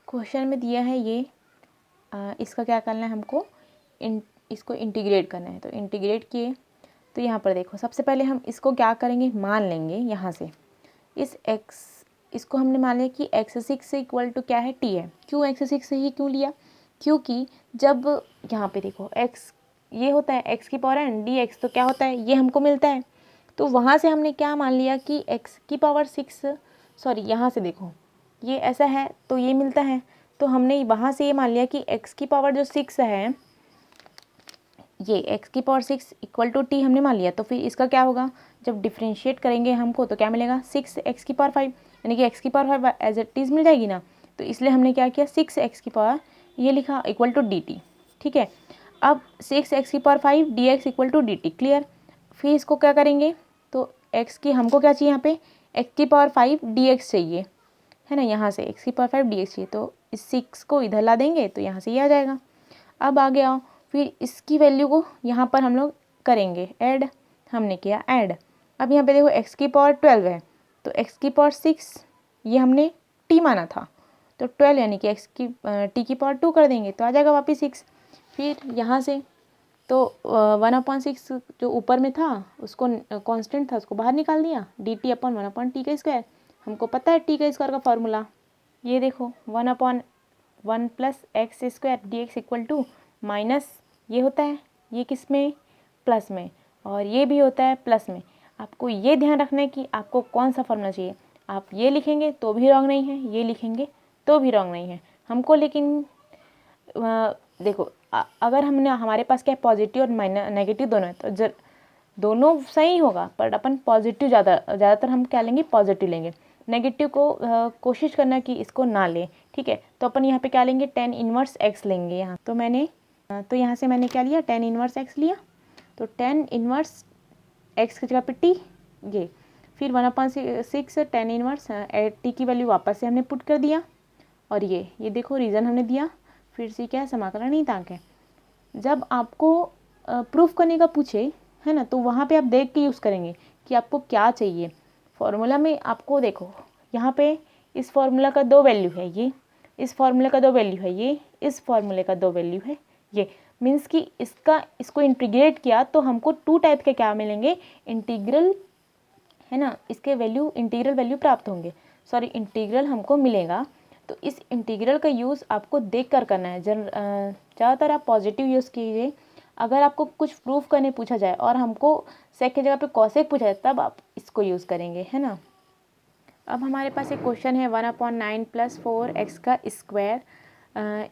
Question में दिया है ये, इसका क्या करना है हमको, इसको इंटीग्रेट करना है। तो इंटीग्रेट किए तो यहाँ पर देखो सबसे पहले हम इसको क्या करेंगे, मान लेंगे यहाँ से इस x, इसको हमने मान लिया कि x6 से इक्वल टू क्या है, t है। क्यों x6 से ही क्यों लिया, क्योंकि जब यहाँ पे देखो x ये होता है x की पावर n dx, तो क्या होता है ये हमको मिलता है। तो वहाँ से हमने क्या मान लिया कि x की पावर 6, सॉरी यहाँ से देखो ये ऐसा है तो ये मिलता है, तो हमने वहाँ से ये मान लिया कि x की पावर जो 6 है, ये x की पावर 6 इक्वल टू t हमने मान लिया। तो फिर इसका क्या होगा, जब डिफ्रेंशिएट करेंगे हमको तो क्या मिलेगा, 6x की पावर 5, यानी कि x की पावर 5 एज इट इज़ मिल जाएगी ना। तो इसलिए हमने क्या किया, 6x की पावर ये लिखा इक्वल टू dt। ठीक है, अब 6x की power 5 dx equal to dt, clear. फिर इसको क्या करेंगे, तो x की हमको क्या चाहिए यहाँ पे, x की पावर 5 dx चाहिए, है ना। यहाँ से x की पावर 5 dx चाहिए, तो इस 6 को इधर ला देंगे तो यहाँ से ये आ जाएगा। अब आगे आओ, फिर इसकी वैल्यू को यहाँ पर हम लोग करेंगे ऐड, हमने किया ऐड। अब यहाँ पे देखो x की पावर 12 है, तो x की पावर 6 ये हमने t माना था, तो 12 यानी कि t की पावर 2 कर देंगे तो आ जाएगा वापस 6। फिर यहाँ से तो 1/6 जो ऊपर में था उसको कांस्टेंट था उसको बाहर निकाल दिया, dt अपॉन 1/t का स्क्वायर। हमको पता है t का स्क्वायर का फॉर्मूला, ये देखो 1/1 plus x square d x equal to minus, ये होता है ये किस में, प्लस में, और ये भी होता है प्लस में। आपको ये ध्यान रखना है कि आपको कौन सा फॉर्मूला चाहिए। आप ये लिखेंगे तो भी रॉन्ग नहीं है, ये लिखेंगे तो भी रॉन्ग नहीं है हमको। लेकिन देखो अगर हमने हमारे पास क्या है, पॉजिटिव और नेगेटिव दोनों है, तो दोनों सही होगा, पर अपन पॉजिटिव ज़्यादातर हम क्या लेंगे, पॉजिटिव लेंगे। नेगेटिव को कोशिश करना कि इसको ना लें, ठीक है। तो अपन यहाँ पे क्या लेंगे, tan इनवर्स x लेंगे यहाँ। तो यहाँ से मैंने क्या लिया, tan इनवर्स x लिया। तो tan इनवर्स x की जगह पे t, ये फिर 1/6 tan इनवर्स t की वैल्यू वापस से हमने पुट कर दिया, और ये देखो रीज़न हमने दिया, फिर से क्या है, समाकलन नहीं ताक है। जब आपको प्रूफ करने का पूछे, है ना, तो वहाँ पे आप देख के यूज़ करेंगे कि आपको क्या चाहिए। फॉर्मूला में आपको देखो यहाँ पे इस फॉर्मूला का 2 वैल्यू है, ये इस फॉर्मूले का 2 वैल्यू है, ये इस फॉर्मूले का 2 वैल्यू है, ये मीन्स कि इसको इंटीग्रेट किया तो हमको 2 टाइप के क्या मिलेंगे, इंटीग्रल, है ना, इसके वैल्यू इंटीग्रल वैल्यू प्राप्त होंगे, सॉरी इंटीग्रल हमको मिलेगा। तो इस इंटीग्रल का यूज़ आपको देख कर करना है। ज़्यादातर आप पॉजिटिव यूज़ कीजिए। अगर आपको कुछ प्रूफ करने पूछा जाए और हमको सेक की जगह पे कॉसेक पूछा जाए तब आप इसको यूज़ करेंगे, है ना। अब हमारे पास एक क्वेश्चन है 1/9 + 4x का स्क्वायर।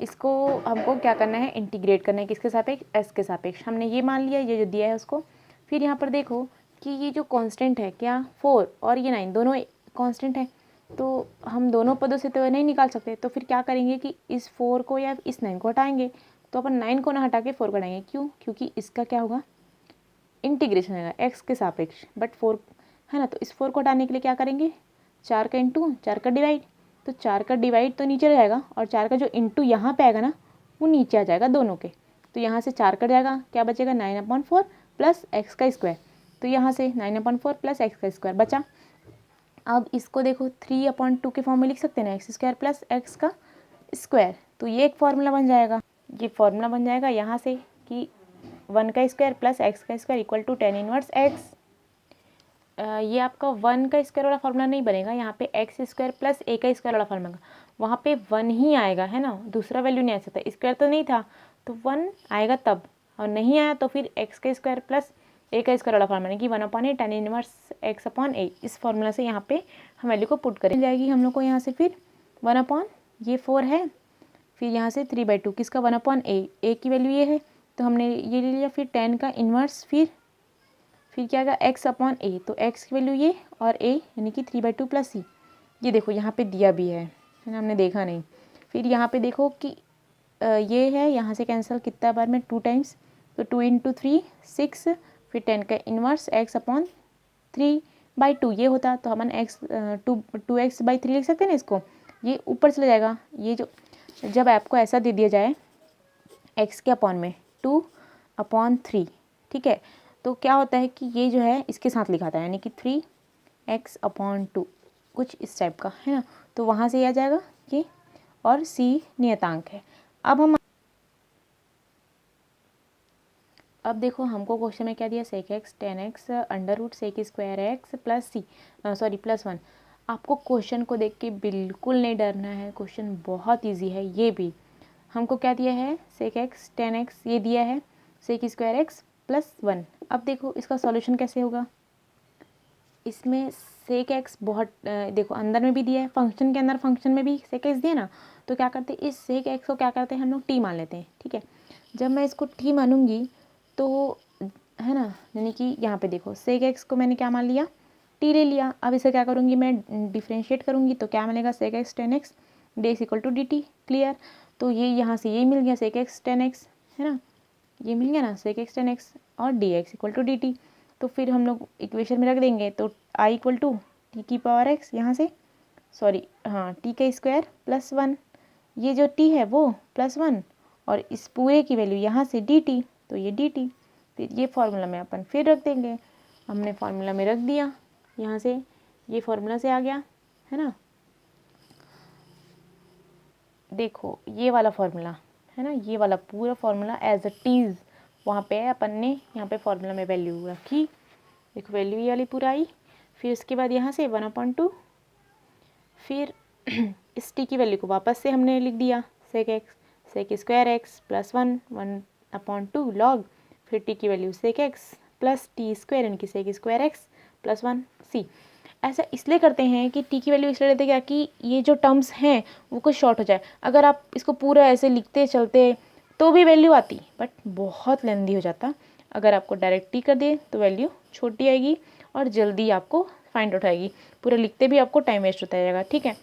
इसको हमको क्या करना है, इंटीग्रेट करना है, किसके सापेक्ष, s के सापेक्ष। हमने ये मान लिया, ये जो दिया है उसको। फिर यहाँ पर देखो कि ये जो कांस्टेंट है क्या, 4 और ये 9 दोनों कांस्टेंट है, तो हम दोनों पदों से तो नहीं निकाल सकते। तो फिर क्या करेंगे कि इस 4 को या इस 9 को हटाएंगे। तो अपन 9 को ना हटा के 4 को हटाएंगे, क्यों, क्योंकि इसका क्या होगा, इंटीग्रेशन होगा x के सापेक्ष, बट 4 है ना। तो इस 4 को हटाने के लिए क्या करेंगे, 4 का इंटू, 4 का डिवाइड। तो 4 का डिवाइड तो नीचे रहेगा, और 4 का जो इंटू यहाँ पे आएगा ना वो नीचे आ जाएगा दोनों के। तो यहाँ से 4 कट जाएगा, क्या बचेगा, 9/4 प्लस एक्स का स्क्वायर। तो यहाँ से 9/4 प्लस एक्स का स्क्वायर बचा। अब इसको देखो 3/2 के फॉर्म में लिख सकते हैं ना, एक्स स्क्वायर प्लस एक्स का स्क्वायर। तो ये एक फार्मूला बन जाएगा, ये फार्मूला बन जाएगा यहाँ से कि 1 का स्क्वायर प्लस एक्स का square equal to tan inverse x. ये आपका 1 का स्क्वायर वाला फार्मूला नहीं बनेगा, यहाँ पे एक्स स्क्वायर प्लस ए का स्क्वायर वाला फार्मूला, वहाँ पे 1 ही आएगा, है ना, दूसरा वैल्यू नहीं आ सकता। स्क्वायर तो नहीं था तो 1 आएगा तब, और नहीं आया तो फिर एक्स का स्क्वायर प्लस ए का स्क्वायर वाला फार्मूला कि 1/a tan इनवर्स x/a। इस फार्मूला से यहाँ पे हम वैल्यू को पुट करें, जाएगी हम लोग को यहाँ से फिर 1/, ये 4 है, फिर यहाँ से 3/2 किसका, 1/a, ए की वैल्यू ये है तो हमने ये ले लिया। फिर 10 का इन्वर्स, फिर क्या आएगा, x/a, तो x की वैल्यू ये और a यानी कि 3/2 प्लस c। ये देखो यहाँ पे दिया भी है ना, हमने देखा नहीं। फिर यहाँ पे देखो कि ये है, यहाँ से कैंसिल कितना बार में, 2 टाइम्स, तो 2 × 3 6, फिर 10 का इन्वर्स x/3/2 ये होता, तो हम x 2x/3 लिख सकते हैं ना इसको, ये ऊपर चले जाएगा। ये जो जब आपको ऐसा दे दिया जाए x के अपॉन में 2/3, ठीक है, तो क्या होता है कि ये जो है इसके साथ लिखा था, यानी कि 3x/2 कुछ इस टाइप का, है ना। तो वहाँ से ये आ जाएगा ये, और c नियतांक है। अब देखो हमको क्वेश्चन में क्या दिया, sec x tan x under root sec square x plus +1। आपको क्वेश्चन को देख के बिल्कुल नहीं डरना है, क्वेश्चन बहुत इजी है। ये भी हमको क्या दिया है, सेक एक्स टेन एक्स ये दिया है, सेक स्क्वायर एक्स +1। अब देखो इसका सॉल्यूशन कैसे होगा, इसमें सेक एक्स बहुत देखो अंदर में भी दिया है, फंक्शन के अंदर फंक्शन में भी सेक एक्स दिया ना, तो क्या करते हैं इस सेक एक्स को क्या करते हैं हम लोग टी मान लेते हैं। ठीक है, जब मैं इसको टी मानूंगी तो है ना, यानी कि यहाँ पे देखो सेक एक्स को मैंने क्या मान लिया, टी ले लिया। अब इसे क्या करूँगी मैं, डिफ्रेंशिएट करूँगी तो क्या मिलेगा, sec x tan x d x equal to d t. Clear, तो ये यहाँ से ये मिल गया सेक एक्स टेन एक्स, है ना, ये मिल गया ना सेक एक्स टेन एक्स और d x equal to d t. तो फिर हम लोग इक्वेशन में रख देंगे, तो आई इक्वल टू टी की पावर एक्स, यहाँ से सॉरी हाँ टी का स्क्वायर +1, ये जो टी है वो +1 और इस पूरे की वैल्यू यहाँ से डी टी, तो ये डी टी। फिर ये फार्मूला में अपन फिर रख देंगे, हमने फार्मूला में रख दिया, यहाँ से ये फार्मूला से आ गया, है ना। देखो ये वाला फार्मूला है ना, ये वाला पूरा फार्मूला एज अ टीज वहाँ पे अपन ने यहाँ पे फार्मूला में वैल्यू रखी, देखो वैल्यू ये वाली पूरा आई। फिर उसके बाद यहाँ से 1/2, फिर इस टी की वैल्यू को वापस से हमने लिख दिया, सेक स्क्वायर एक्स +1 1/2 लॉग, फिर टी की value sec x plus t square यानी कि सेक स्क्वायर एक्स +1 सी। ऐसा इसलिए करते हैं कि टी की वैल्यू इसलिए लेते क्या कि ये जो टर्म्स हैं वो कुछ शॉर्ट हो जाए। अगर आप इसको पूरा ऐसे लिखते चलते तो भी वैल्यू आती, बट बहुत लेंदी हो जाता। अगर आपको डायरेक्ट टी कर दिए तो वैल्यू छोटी आएगी और जल्दी आपको फाइंड आउट आएगी, पूरा लिखते भी आपको टाइम वेस्ट होता जाएगा। ठीक है,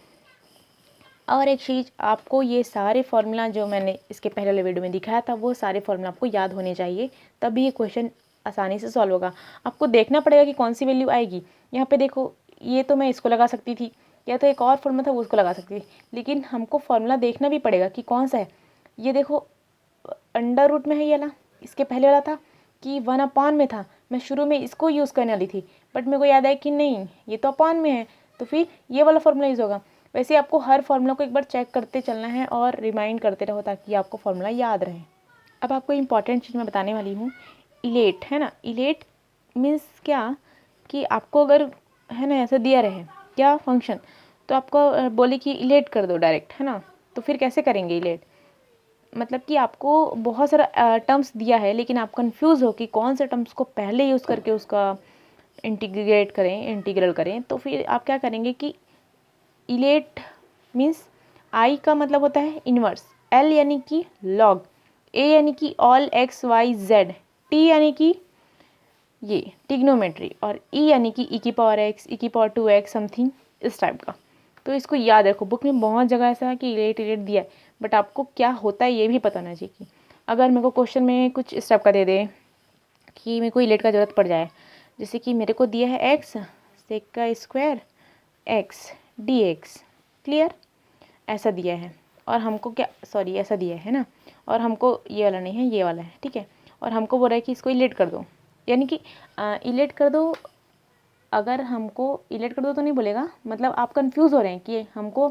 और एक चीज़, आपको ये सारे फार्मूला जो मैंने इसके पहले वाले वीडियो में दिखाया था वो सारे फार्मूला आपको याद होने चाहिए, तभी ये क्वेश्चन आसानी से सॉल्व होगा। आपको देखना पड़ेगा कि कौन सी वैल्यू आएगी। यहाँ पे देखो ये तो मैं इसको लगा सकती थी, या तो एक और फार्मूला था वो उसको लगा सकती थी, लेकिन हमको फार्मूला देखना भी पड़ेगा कि कौन सा है। ये देखो अंडर रूट में है ये वाला, इसके पहले वाला था कि 1/, में था, मैं शुरू में इसको यूज़ करने वाली थी, बट मेरे को याद आया कि नहीं ये तो अपॉन में है, तो फिर ये वाला फार्मूला यूज़ होगा। वैसे आपको हर फार्मूला को एक बार चेक करते चलना है और रिमाइंड करते रहो ताकि आपको फार्मूला याद रहे। अब आपको इंपॉर्टेंट चीज़ मैं बताने वाली हूँ, इलेट, है ना। इलेट मीन्स क्या कि आपको अगर है ना ऐसा दिया रहे क्या फंक्शन, तो आपको बोले कि इलेट कर दो डायरेक्ट, है ना, तो फिर कैसे करेंगे इलेट, मतलब कि आपको बहुत सारा टर्म्स दिया है लेकिन आप कंफ्यूज हो कि कौन से टर्म्स को पहले यूज़ करके उसका इंटीग्रल करें, तो फिर आप क्या करेंगे कि इलेट मीन्स आई का मतलब होता है इन्वर्स, एल यानी कि लॉग, ए यानी कि all x y z, t यानी कि ये टिग्नोमेट्री, और ई यानी कि ई की पावर एक्स, ई की पावर 2x समथिंग इस टाइप का। तो इसको याद रखो, बुक में बहुत जगह ऐसा है कि इलेट दिया है, बट आपको क्या होता है ये भी पता होना चाहिए। कि अगर मेरे को क्वेश्चन में कुछ इस टाइप का दे दे कि मेरे को इलेट का ज़रूरत पड़ जाए, जैसे कि मेरे को दिया है एक्स सेक का square x d x, clear, ऐसा दिया है, और हमको क्या सॉरी ऐसा दिया है ना, और हमको ये वाला नहीं है ये वाला है, ठीक है, और हमको बोल रहा है कि इसको इलेट कर दो, यानी कि इलेट कर दो। अगर हमको इलेट कर दो तो नहीं बोलेगा, मतलब आप कंफ्यूज हो रहे हैं कि हमको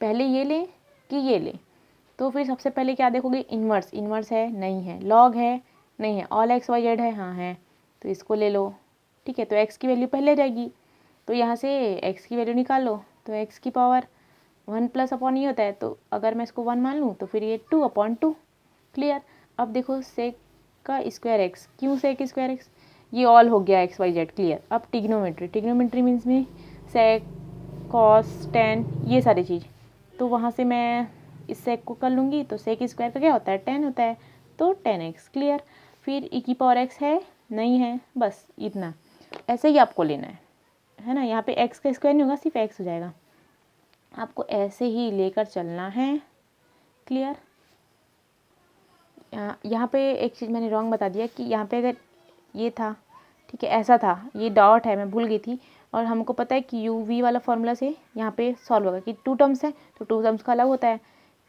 पहले ये लें कि ये लें, तो फिर सबसे पहले क्या देखोगे, इन्वर्स, इन्वर्स है नहीं है, लॉग है नहीं है, ऑल एक्स वाई जेड है हाँ है, तो इसको ले लो। ठीक है, तो एक्स की वैल्यू पहले जाएगी, तो यहाँ से एक्स की वैल्यू निकाल लो, तो एक्स की पावर 1 + ये होता है, तो अगर मैं इसको 1 मान लूँ तो फिर ये 2/2, क्लियर। अब देखो सेक का स्क्वायर एक्स, क्यों सेक स्क्वायर एक्स, ये ऑल हो गया एक्स वाई जेड, क्लियर। अब टिग्नोमेट्री, टिग्नोमेट्री मीन्स में सेक कॉस टेन ये सारी चीज़, तो वहाँ से मैं इस सेक को कर लूँगी, तो सेक स्क्वायर का क्या होता है 10 होता है, तो 10x, क्लियर। फिर ई की पावर एक्स है नहीं है, बस इतना, ऐसे ही आपको लेना है ना। यहाँ पे एक्स का स्क्वायर नहीं होगा, सिर्फ एक्स हो जाएगा, आपको ऐसे ही लेकर चलना है, क्लियर। यहाँ पे एक चीज़ मैंने रॉन्ग बता दिया कि यहाँ पे अगर ये था, ठीक है ऐसा था, ये डॉट है मैं भूल गई थी, और हमको पता है कि यू वी वाला फॉर्मूला से यहाँ पे सॉल्व होगा कि 2 टर्म्स है तो 2 टर्म्स का अलग होता है,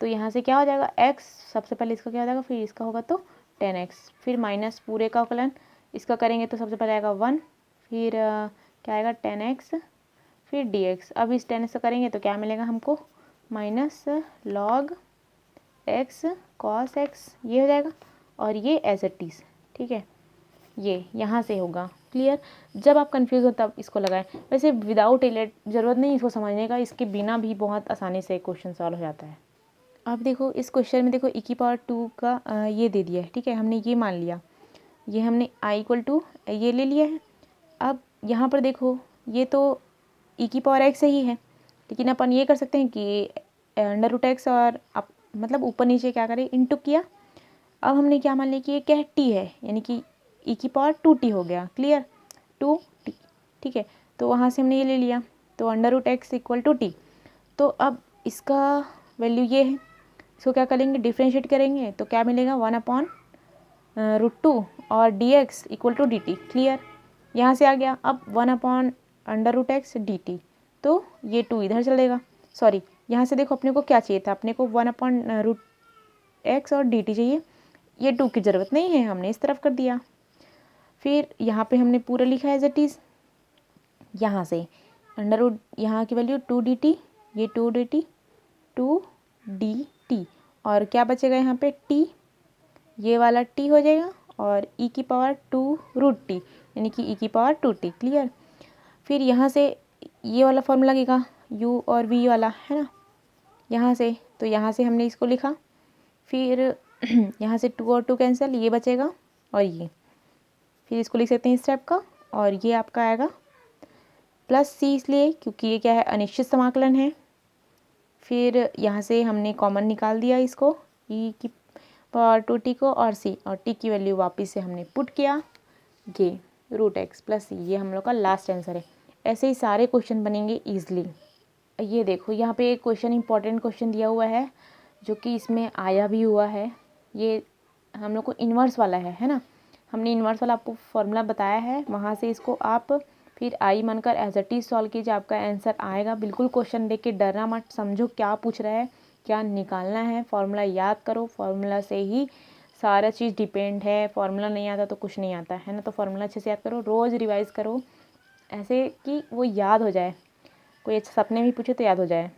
तो यहाँ से क्या हो जाएगा x, सबसे पहले इसका क्या हो जाएगा, फिर इसका होगा तो 10x, फिर माइनस पूरे का कलन इसका करेंगे तो सबसे पहले आएगा 1, फिर क्या आएगा 10x, फिर dx। अब इस 10x का करेंगे तो क्या मिलेगा हमको minus log x cos x, ये हो जाएगा, और ये एज इट इज़, ठीक है, ये यहाँ से होगा। क्लियर? जब आप कंफ्यूज हो तब इसको लगाएं। वैसे विदाउट एलेट ज़रूरत नहीं इसको समझने का, इसके बिना भी बहुत आसानी से क्वेश्चन सॉल्व हो जाता है। अब देखो इस क्वेश्चन में देखो e⁻² का ये दे दिया है, ठीक है, हमने ये मान लिया, ये हमने i = ये ले लिया है। अब यहाँ पर देखो ये तो e⁻x ही है, लेकिन अपन ये कर सकते हैं कि √x और मतलब ऊपर नीचे क्या करें, इंटू किया। अब हमने क्या मान लिया कि ये क्या है, t है, यानी कि e⁻² हो गया। क्लियर? 2t, ठीक है, तो वहाँ से हमने ये ले लिया, तो √x = t। तो अब इसका वैल्यू ये है, इसको क्या करेंगे, डिफ्रेंशिएट करेंगे, तो क्या मिलेगा, 1/√2 और dx = dt। क्लियर? यहाँ से आ गया। अब 1/√x dt, तो ये 2 इधर चलेगा। सॉरी, यहाँ से देखो अपने को क्या चाहिए था, अपने को 1/√x और dt चाहिए, ये 2 की ज़रूरत नहीं है, हमने इस तरफ कर दिया। फिर यहाँ पे हमने पूरा लिखा है एज इट इज़, यहाँ से अंडर यहाँ की वैल्यू 2 dt, ये 2 dt, और क्या बचेगा यहाँ पे, t, ये वाला t हो जाएगा, और e⁻²√t, यानी कि e⁻²t। क्लियर? फिर यहाँ से ये वाला फॉर्मूला लगेगा, u और v वाला, है ना, यहाँ से, तो यहाँ से हमने इसको लिखा। फिर यहाँ से 2 और 2 कैंसिल, ये बचेगा, और ये, फिर इसको लिख सकते हैं इस टाइप का, और ये आपका आएगा +c, इसलिए क्योंकि ये क्या है, अनिश्चित समाकलन है। फिर यहाँ से हमने कॉमन निकाल दिया इसको, e⁻²t को और c, और t की वैल्यू वापस से हमने पुट किया, ये √x + c, ये हम लोग का लास्ट आंसर है। ऐसे ही सारे क्वेश्चन बनेंगे ईजिली। ये देखो यहाँ पे एक क्वेश्चन, इंपॉर्टेंट क्वेश्चन दिया हुआ है, जो कि इसमें आया भी हुआ है। ये हम लोग को इन्वर्स वाला है ना, हमने इन्वर्स वाला आपको फॉर्मूला बताया है, वहाँ से इसको आप फिर आई मानकर एज इट इज़ सॉल्व कीजिए, आपका आंसर आएगा। बिल्कुल क्वेश्चन देख के डरना मत, समझो क्या पूछ रहा है, क्या निकालना है, फॉर्मूला याद करो, फॉर्मूला से ही सारा चीज़ डिपेंड है। फॉर्मूला नहीं आता तो कुछ नहीं आता है ना, तो फॉर्मूला अच्छे से याद करो, रोज़ रिवाइज़ करो, ऐसे कि वो याद हो जाए, कोई अच्छे सपने भी पूछे तो याद हो जाए।